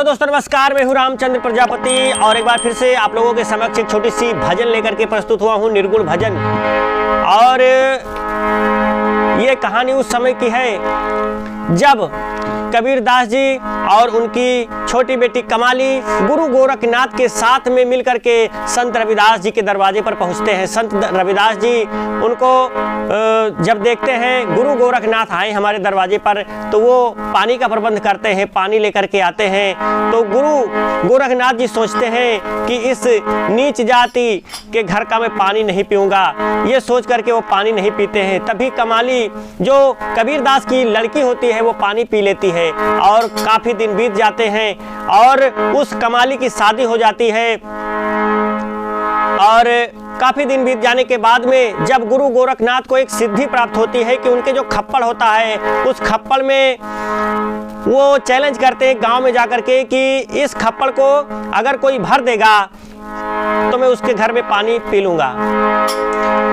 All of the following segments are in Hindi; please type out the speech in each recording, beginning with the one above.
दोस्तों नमस्कार, मैं हूं रामचंद्र प्रजापति और एक बार फिर से आप लोगों के समक्ष एक छोटी सी भजन लेकर के प्रस्तुत हुआ हूं, निर्गुण भजन। और ये कहानी उस समय की है जब कबीरदास जी और उनकी छोटी बेटी कमाली गुरु गोरखनाथ के साथ में मिलकर के संत रविदास जी के दरवाजे पर पहुंचते हैं। संत रविदास जी उनको जब देखते हैं गुरु गोरखनाथ आए हमारे दरवाजे पर, तो वो पानी का प्रबंध करते हैं, पानी लेकर के आते हैं। तो गुरु गोरखनाथ जी सोचते हैं कि इस नीच जाति के घर का मैं पानी नहीं पीऊँगा, ये सोच करके वो पानी नहीं पीते हैं। तभी कमाली जो कबीरदास की लड़की होती है वो पानी पी लेती है और काफी दिन बीत जाते हैं और उस कमाली की शादी हो जाती है। और काफी दिन बीत जाने के बाद में जब गुरु गोरखनाथ को एक सिद्धि प्राप्त होती है कि उनके जो खप्पड़ होता है उस खप्पड़ में वो चैलेंज करते हैं गांव में जाकर के कि इस खप्पड़ को अगर कोई भर देगा तो मैं उसके घर में पानी पी लूंगा।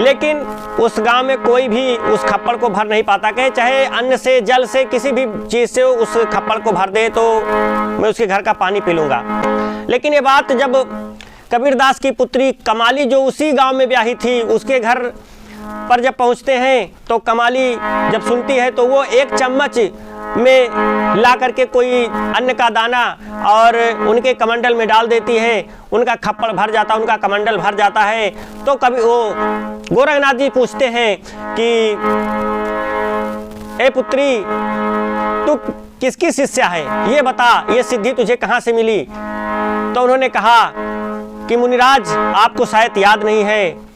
लेकिन उस गांव में कोई भी उस खप्पड़ को भर नहीं पाता, कहे चाहे अन्न से, जल से, किसी भी चीज से उस खप्पड़ को भर दे तो मैं उसके घर का पानी पी लूंगा। लेकिन ये बात जब कबीरदास की पुत्री कमाली जो उसी गांव में ब्याही थी उसके घर पर जब पहुंचते हैं तो कमाली जब सुनती है तो वो एक चम्मच में ला करके कोई अन्न का दाना और उनके कमंडल में डाल देती है। उनका खप्पड़ भर जाता, उनका कमंडल भर जाता है। तो कभी वो गोरखनाथ जी पूछते हैं कि ए पुत्री, तू किसकी शिष्या है, ये बता, ये सिद्धि तुझे कहाँ से मिली? तो उन्होंने कहा कि मुनिराज आपको शायद याद नहीं है,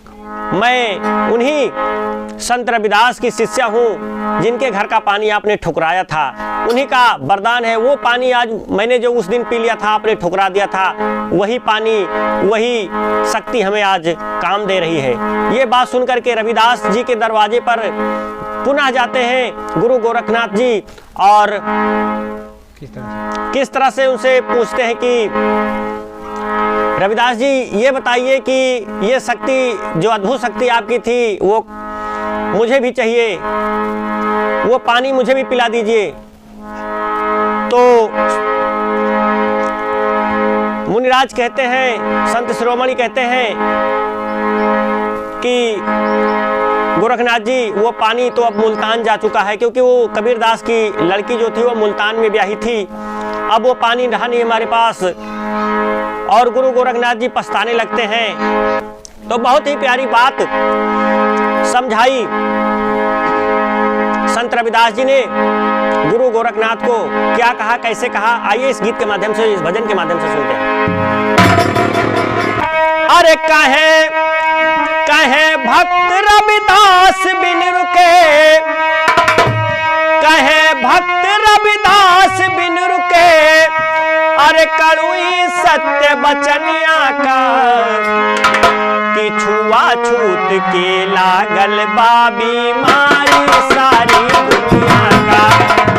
मैं उन्हीं संत रविदास की शिष्या हूँ जिनके घर का पानी आपने ठुकराया था। उन्हीं का वरदान है, वो पानी आज मैंने जो उस दिन पी लिया था, आपने ठुकरा दिया था, वही पानी, वही शक्ति हमें आज काम दे रही है। ये बात सुनकर के रविदास जी के दरवाजे पर पुनः जाते हैं गुरु गोरखनाथ जी और किस तरह से उनसे पूछते हैं कि रविदास जी ये बताइए कि ये शक्ति, जो अद्भुत शक्ति आपकी थी, वो मुझे भी चाहिए, वो पानी मुझे भी पिला दीजिए। तो मुनिराज कहते हैं, संत शिरोमणि कहते हैं कि गोरखनाथ जी वो पानी तो अब मुल्तान जा चुका है, क्योंकि वो कबीरदास की लड़की जो थी वो मुल्तान में ब्याही थी। अब वो पानी रहा नहीं हमारे पास। और गुरु गोरखनाथ जी पछताने लगते हैं। तो बहुत ही प्यारी बात समझाई संत रविदास जी ने गुरु गोरखनाथ को। क्या कहा, कैसे कहा, आइए इस गीत के माध्यम से, इस भजन के माध्यम से सुनते हैं। अरे कहे भक्त रविदास बिन रुके, कहे भक्त रविदास बिन रुके, अरे कड़ुई सत्य बचनिया का कि छुआछूत के लागल बा बीमारी सारी दुनिया का,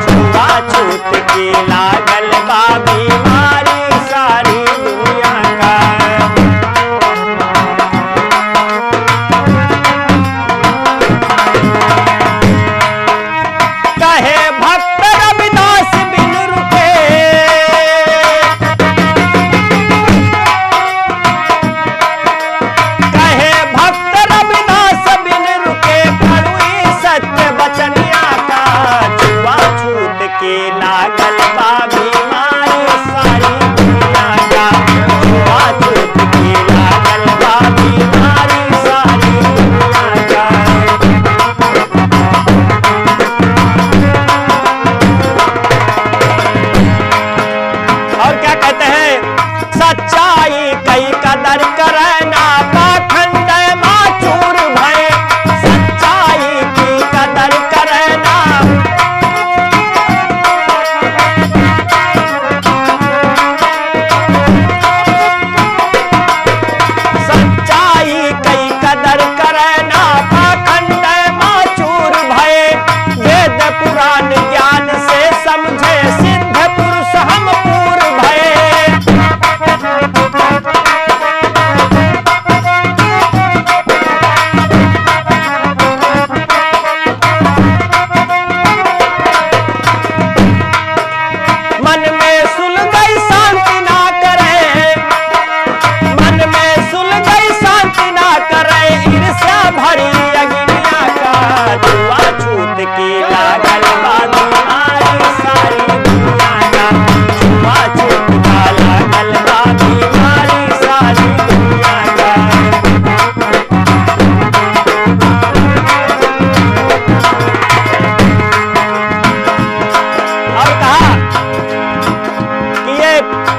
छुआछूत के लागल बा बीमारी सारी दुनिया का। कहे भक्त रविदास बिन रुके, कहे भक्त रविदास बिन रुके, कड़ुई सत्य बचनिया का, छुआछूत के लागल बा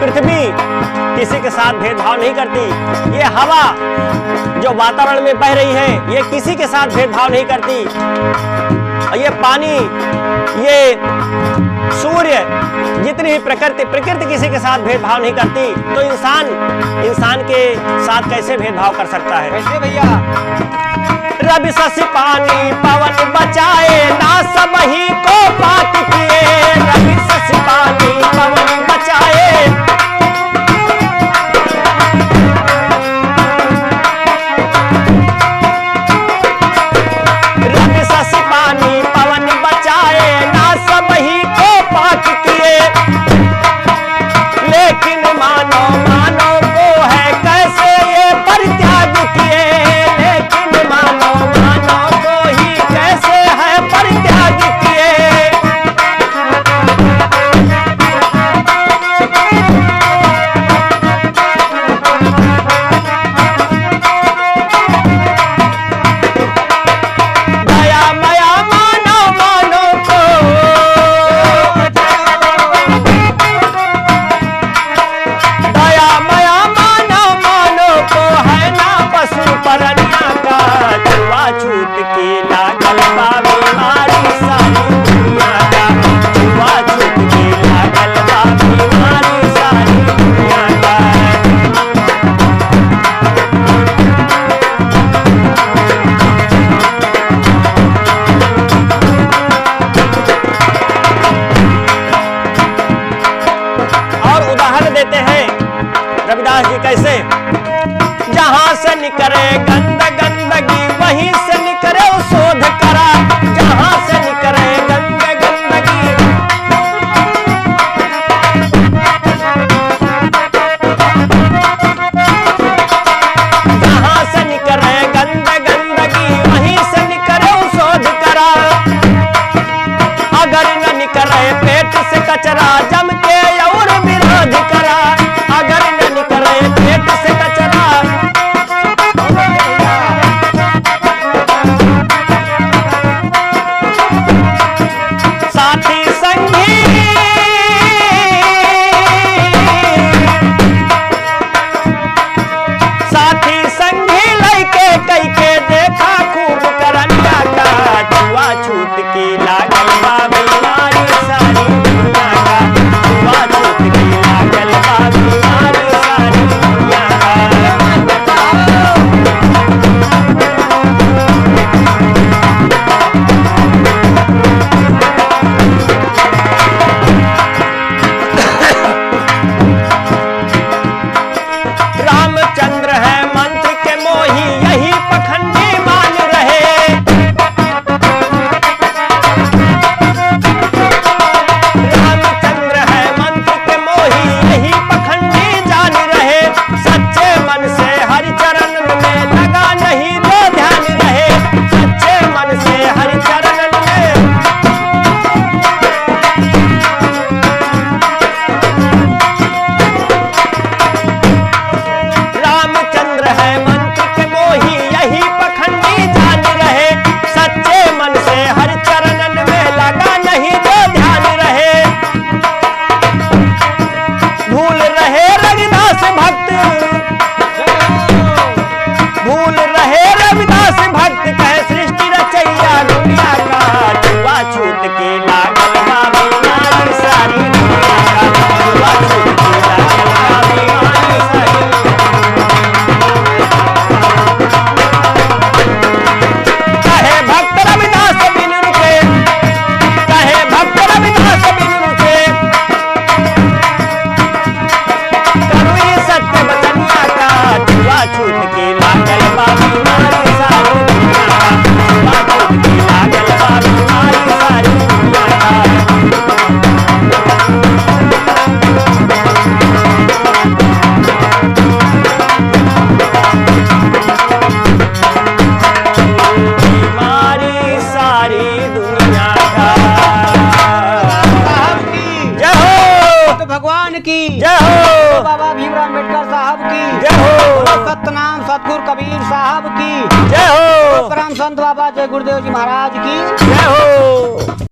पृथ्वी किसी के साथ भेदभाव नहीं करती। ये हवा जो वातावरण में बह रही है ये किसी के साथ भेदभाव नहीं करती। ये पानी, ये सूर्य, जितनी भी प्रकृति किसी के साथ भेदभाव नहीं करती, तो इंसान के साथ कैसे भेदभाव कर सकता है? कैसे भैया? रवि शशि पानी पवन बचाए, ना सबही को पाक किए। रवि शशि पानी पवन बचाए, रवि शशि पानी पवन बचाए, ना सबही को पाक किए। लेकिन मानो को है कैसे ये परित्याग किए। लेकिन मानो को ही कैसे है परित्याग किए। दया मया मानो को, दया मया मानो को है ना पशु परन्या का। छुआछूत की लागल बा बीमारी सारी दुनिया का। छुआछूत की लागल बा बीमारी सारी दुनिया का। और उदाहरण देते हैं रविदास जी कैसे? जहां से निकले गंदगी वहीं से निकले शोध करा। जहां से निकले गंदगी, जहां से निकले गंदगी वहीं से निकले शोध करा। अगर न निकले पेट से कचरा जम के और विरोध करा। अगर न निकले पेट से कचरा, साथी संगी, साथी संगी लइके कई के देखा खूब करनिया का। छुआछूत की लागल बा बीमारी सारी दुनिया का। छुआछूत की लागल बा बीमारी सारी दुनिया का। रामचंद्र है मंत्र के मोही, यही पखंडी मान रहे। रामचंद्र है मंत्र के मोही, यही पखंडी जान रहे। सच्चे मन से हरि चरण में लगा नहीं तो ध्यान रहे। सच्चे मन से हरि चरण में, रामचंद्र है मंत्र के मोही, यही पखंडी जान रहे। सच्चे मन से हरि चरणन में लगा नहीं तो ध्यान रहे। भूल रहे रविदास भक्त, भूल रहे रविदास भक्त कहे सृष्टि रचैया दुनिया का। छुआछूत की लागल बा बीमारी सारी दुनिया का। छुआछूत की लागल बा बीमारी सारी कहे भक्त रविदास बिन रुके, कहे भक्त रविदास बिन रुके। करुई सत्य बचनिया का। छुआछूत की लागल बा बीमारी सारी दुनिया का। छुआछूत की लागल बा बीमारी सारी दुनिया का। बीमारी सारी दुनिया का। साहब की जय हो, तो भगवान की जय हो, बाबा भीमराव अम्बेडकर साहब की जय हो, सतनाम सतगुरु कबीर साहब की जय हो, परम संत बाबा जय गुरुदेव जी महाराज की जय हो।